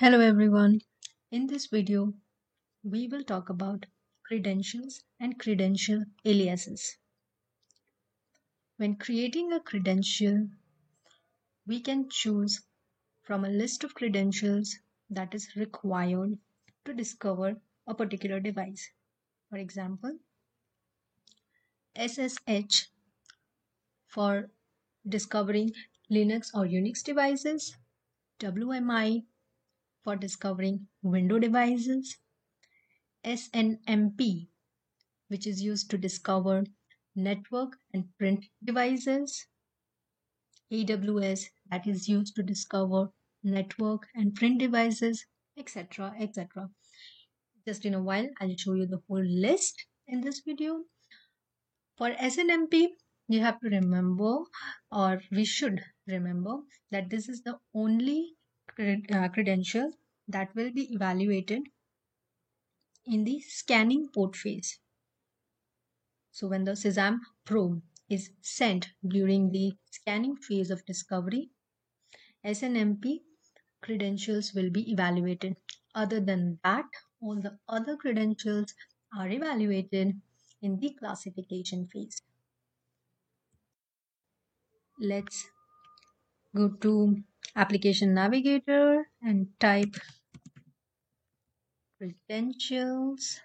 Hello everyone. In this video, we will talk about credentials and credential aliases. When creating a credential, we can choose from a list of credentials that is required to discover a particular device. For example, SSH for discovering Linux or Unix devices, WMI for discovering Windows devices, SNMP which is used to discover network and print devices, AWS that is used to discover network and print devices, etc. etc. Just in a while, I'll show you the whole list in this video. For SNMP, you have to remember, or we should remember, that this is the only credential that will be evaluated in the scanning port phase. So when the SESAM probe is sent during the scanning phase of discovery, SNMP credentials will be evaluated. Other than that, all the other credentials are evaluated in the classification phase. Let's go to Application Navigator and type credentials.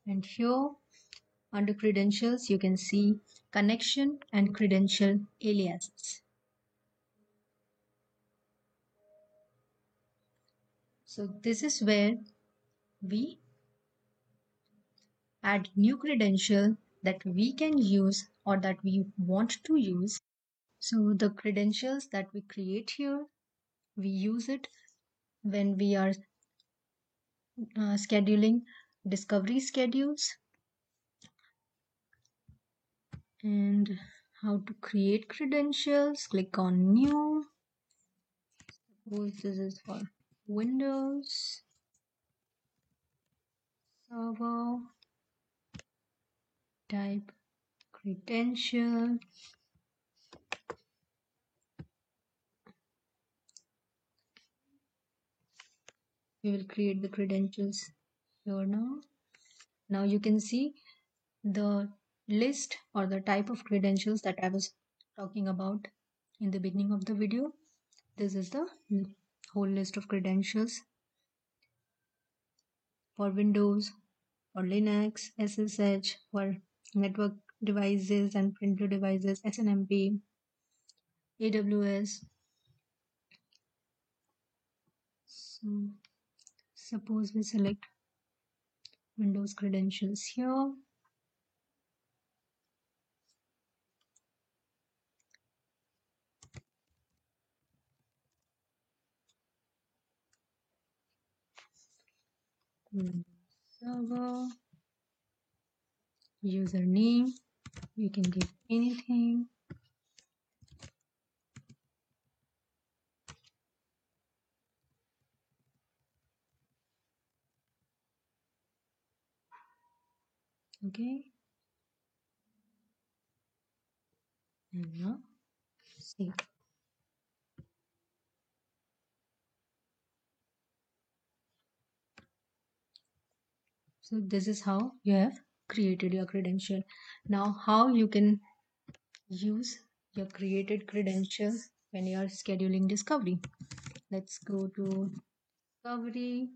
And here under credentials, you can see connection and credential aliases. So this is where we add new credential that we can use or that we want to use. So the credentials that we create here, we use it when we are scheduling discovery schedules. And how to create credentials, click on new. Suppose this is for Windows server, type credential. We will create the credentials here now. Now you can see the list or the type of credentials that I was talking about in the beginning of the video. This is the whole list of credentials for Windows, for Linux, SSH, for network devices and printer devices, SNMP, AWS. So suppose we select Windows credentials here. Server, username, you can give anything. Okay. And now save. So this is how you have created your credential. Now how you can use your created credentials when you are scheduling discovery. Let's go to discovery.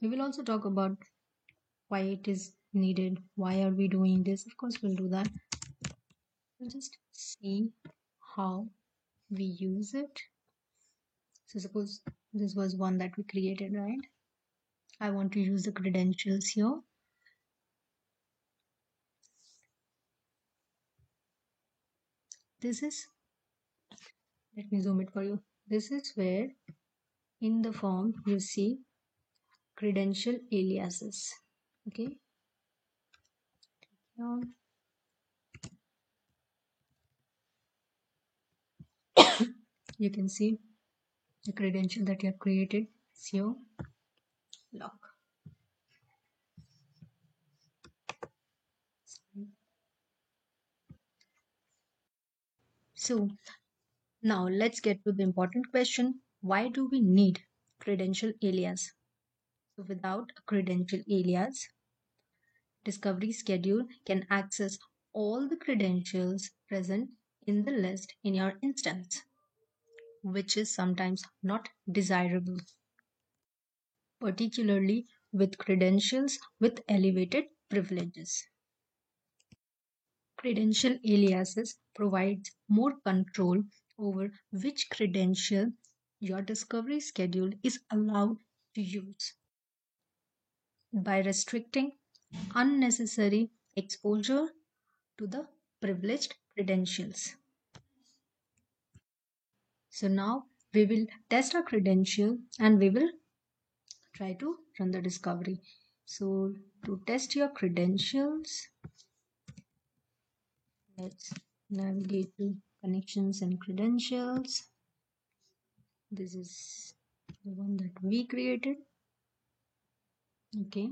We will also talk about why it is needed. Why are we doing this? Of course, we'll do that. We'll just see how we use it. So suppose this was one that we created, right? I want to use the credentials here. This is, let me zoom it for you. This is where in the form you see credential aliases. Okay. Now, you can see the credential that you have created is here. Lock. So now let's get to the important question. Why do we need credential alias? So without a credential alias, discovery schedule can access all the credentials present in the list in your instance, which is sometimes not desirable, particularly with credentials with elevated privileges. Credential aliases provides more control over which credential your discovery schedule is allowed to use by restricting unnecessary exposure to the privileged credentials. So now we will test our credential and we will try to run the discovery. So to test your credentials, let's navigate to connections and credentials. This is the one that we created. Okay,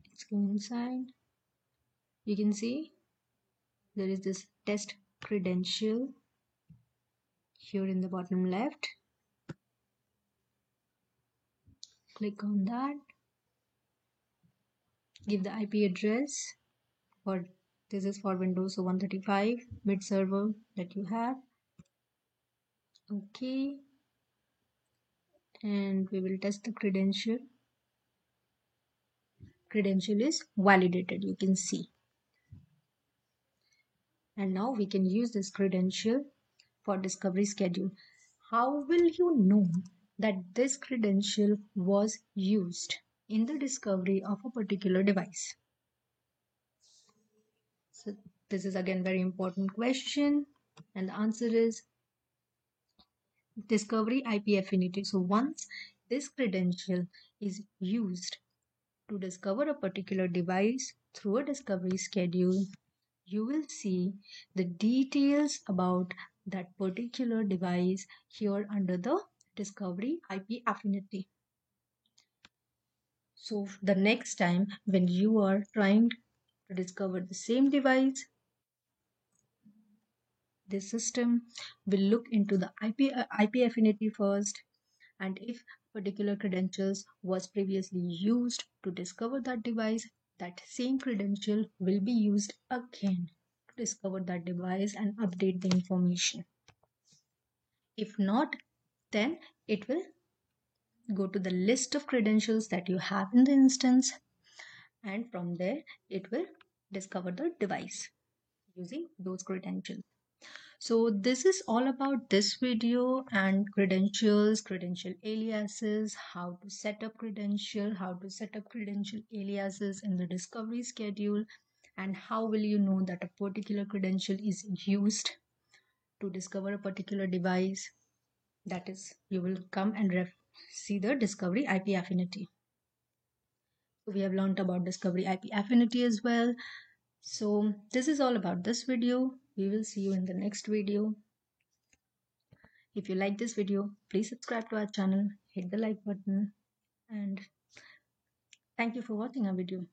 let's go inside. You can see there is this test credential here in the bottom left. Click on that. Give the IP address for this is for Windows 135 mid server that you have. Okay, and we will test the credential. Credential is validated, you can see. And now we can use this credential for discovery schedule. How will you know that this credential was used in the discovery of a particular device? So this is again very important question, and the answer is discovery IP affinity. So once this credential is used to discover a particular device through a discovery schedule, you will see the details about that particular device here under the discovery IP affinity. So the next time when you are trying to discover the same device, the system will look into the IP affinity first, and if particular credentials was previously used to discover that device, that same credential will be used again to discover that device and update the information. If not, then it will go to the list of credentials that you have in the instance, and from there it will discover the device using those credentials. So this is all about this video and credentials, credential aliases, how to set up credential aliases in the discovery schedule, and how will you know that a particular credential is used to discover a particular device. That is, you will come and see the discovery IP affinity. So we have learned about discovery IP affinity as well. So this is all about this video. We will see you in the next video. If you like this video, please subscribe to our channel, hit the like button, and thank you for watching our video.